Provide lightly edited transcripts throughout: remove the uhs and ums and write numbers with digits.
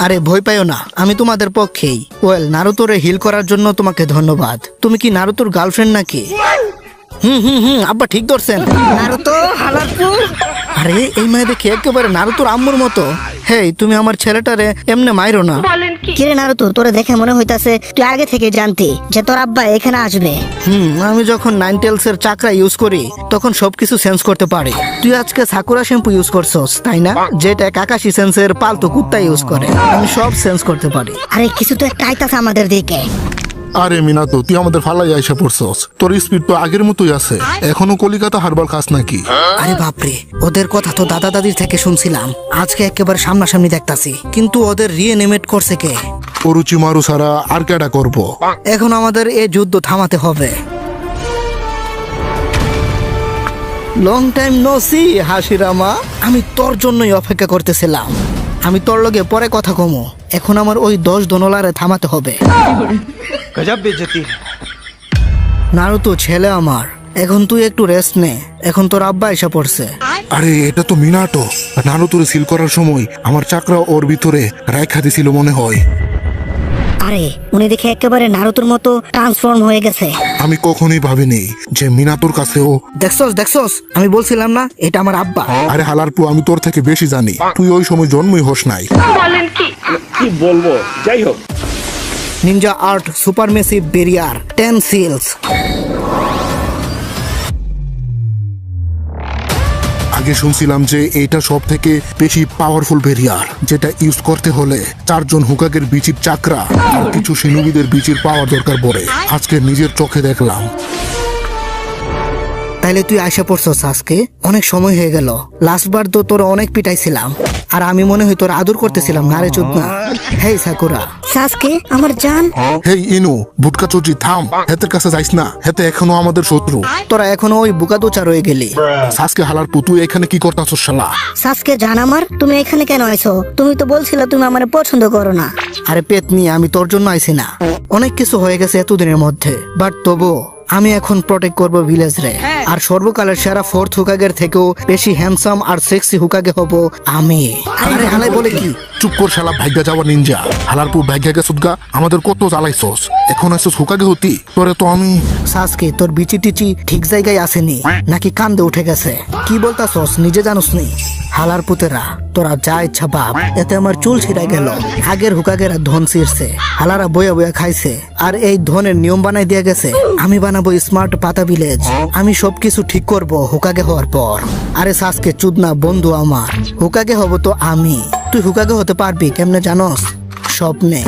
আরে ভয় পাইও না, আমি তোমাদের পক্ষেই। ওয়েল, নারুতোরে হিল করার জন্য তোমাকে ধন্যবাদ। তুমি কি নারুতোর গার্লফ্রেন্ড নাকি? আব্বা ঠিক ধরছেন। নারুতো হালারপু। আরে এই মেয়ে দেখে একেবারে নারুতোর আম্মুর মতো। হেই, তুমি আমার ছেলেটারে এমনে মাইরো না। কিরে নারুতো, তোরে দেখে মনে হইতাছে তুই আগে থেকে জানতি যে তোর আব্বা এখানে আসবে। আমি যখন 9 এর চাকরা ইউজ করি তখন সবকিছু সেন্স করতে পারি। তুই আজকে সাকুরা শ্যাম্পু ইউজ করছস তাই না? যেটা কাকাশি সেন্সের পালতু কুত্তা ইউজ করে। আমি সব সেন্স করতে পারি। আরে কিছু তো একটা আইতাছে আমাদের দিকে। আরে মিনাতো, তুই আমাদের ফালাই আইসা পড়ছস। তোর স্পিড তো আগের মতোই আছে। এখনো কলিকাতা হারবার খাস নাকি? আরে বাপরে, ওদের কথা তো দাদা দাদির থেকে শুনছিলাম, আজকে একেবারে সামনাসামনি দেখতাছি। কিন্তু ওদের রিএনিমেট করছে কে? অরুচি মারু ছাড়া আর কেডা করবো? এখন আমাদের এই যুদ্ধ থামাতে হবে। Long time no see Hashirama. আমি তোর জন্যই অপেক্ষা করতেছিলাম। আমি তোর লগে পরে কথা কমো। এখন আমার ওই 10 ডলারে থামাতে হবে। गजब बेइज्जती है। নারুতো ছেলে আমার, এখন তুই একটু রেস্ট নে। এখন তোর আব্বা এসে পড়ছে। আরে এটা তো মিনাটো। নারুতোরে সিল করার সময় আমার চাকরা ওর ভিতরে রাইখা দিছিল মনে হয়। আরে উনি দেখে একেবারে নারুতোর মতো ট্রান্সফর্ম হয়ে গেছে। আমি কখনোই ভাবিনি যে মিনাতোর কাছেও। দেখছস, আমি বলছিলাম না এটা আমার আব্বা। আরে হালারপু, আমি তোর থেকে বেশি জানি। তুই ওই সময় জন্মই হোস নাই। কি বলবো, যাই হোক। Ninja art supermassive barrier 10 seals. আগে শুনছিলাম যে এইটা সব থেকে বেশি পাওয়ারফুল ভেরিয়ার, যেটা ইউজ করতে হলে 4 জন হুকাগের বিচির চাকরা আর কিছু সিনুবিদের বিচির পাওয়ার দরকার পড়ে। আজকে নিজের চোখে দেখলাম। তাইলে তুই আশা পড়ছস আজকে? অনেক সময় হয়ে গেল। লাস্টবার তো তোর অনেক পিটাইছিলাম, আর আমি মনে হয় তোর আদর করতেছিলাম না রে চোদনা। হেই সাকুরা। সাসকে আমার জান। হেই ইনু, ভুটকা চুচি থাম। হেতের কাছে যাইস না, হেতে এখনো আমাদের শত্রু। তোরা এখনো ওই বুকাদোচা রয়ে গেলি। সাসকে হালারপু, তুই এখানে কি করতাছস শালা? সাসকে জান আমার, তুমি এখানে কেন আইছো? তুমি তো বলছিলে তুমি আমার পছন্দ করো না। আরে পেতনি, আমি তোর জন্য আইছি না। অনেক কিছু হয়ে গেছে এতদিনের মধ্যে, বাট তবু আমি এখন প্রটেক্ট করব ভিলেজ রে। আর সর্বকালের সেরা 4th হুকাগের থেকেও বেশি হ্যান্ডসাম আর সেক্সি হুকাগে হব আমি। আরে হালাই বলে কি? চুপ কর শালা ভাগ্যা যাওয়া নিনজা। হালারপু ভাগ্যা গেছুদগা, আমাদের কত জ্বালাইছস। এখন আসছস হুকাগে হতি। তোরে তো আমি। সাসকে, তোর বিচি টিচি ঠিক জায়গায় আসেনি নাকি কান্দে উঠে গেছে? কি বলতাছস নিজে জানোস নি? হালার পুতেরা, তোরা যা ইচ্ছা বাপ। এতে আমার চুল ছিঁড়া গেল। আগের হুকাগেরা ধন ছিঁড়ছে, হালারা বইয়া বইয়া খাইছে, আর এই ধনের নিয়ম বানাই দিয়ে গেছে। আমি বানাবো স্মার্ট পাতা ভিলেজ। আমি সবকিছু ঠিক করব হুকাগে হওয়ার পর। আরে সাসকে চুদনা বন্ধু আমার, হুকাগে হব তো আমি। তুই হুকাগে হতে পারবি কেমনে জানোস? স্বপ্নে।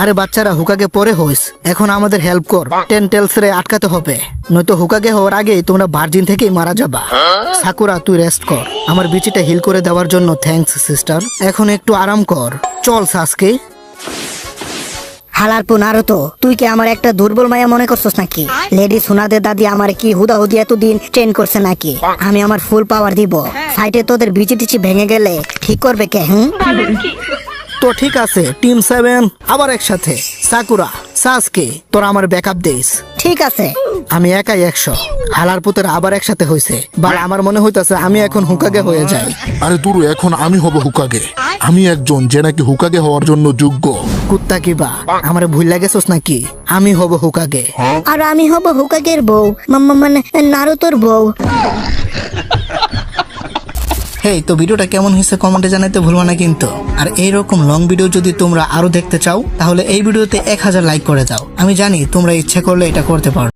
আরে বাচ্চারা, হুকাগে পরে হইস। এখন আমাদের হেল্প কর। 10 টেলস রে আটকাতে হবে, নয়তো হুকাগে হওয়ার আগেই তোমরা ভার্জিন থেকেই মারা যাবা। সাকুরা, তুই রেস্ট কর। আমার বিচিটা হিল করে দেওয়ার জন্য থ্যাঙ্কস সিস্টার। এখন একটু আরাম কর। চল সাসকে। হালারপু নারুতো, তুই কি আমার একটা দুর্বল মায়া মনে করছস নাকি? লেডি সুনাদের দাদি আমার কি হুদাহুদি এতদিন ট্রেন করছে নাকি? আমি আমার ফুল পাওয়ার দিব। সাইডে তোদের বিচি টিচি ভেঙে গেলে ঠিক করবে কে? তো ঠিক আছে, টিম 7 আবার একসাথে। সাকুরা, সাসকে, তোরা আমার ব্যাকআপ দিস। ঠিক আছে। আমি একাই 100। হালার পুতেরা আবার একসাথে হইছে। বাট আমার মনে হইতাছে আমি এখন হুকাগে হয়ে যাই। আরে দুরু, এখন আমি হব হুকাগে। আমি একজন যে নাকি হুকাগে হওয়ার জন্য যোগ্য। কুত্তা কিবা, আমার ভুল লাগেছস নাকি? আমি হব হুকাগে। আর আমি হব হুকাগের বউ, মানে নারুতোর বউ। হেই, তো ভিডিওটা কেমন হয়েছে কমেন্টে জানাতে ভুলবা না কিন্তু। আর এইরকম লং ভিডিও যদি তোমরা আরো দেখতে চাও তাহলে এই ভিডিওতে 1000 লাইক করে দাও। আমি জানি তোমরা ইচ্ছে করলে এটা করতে পারো।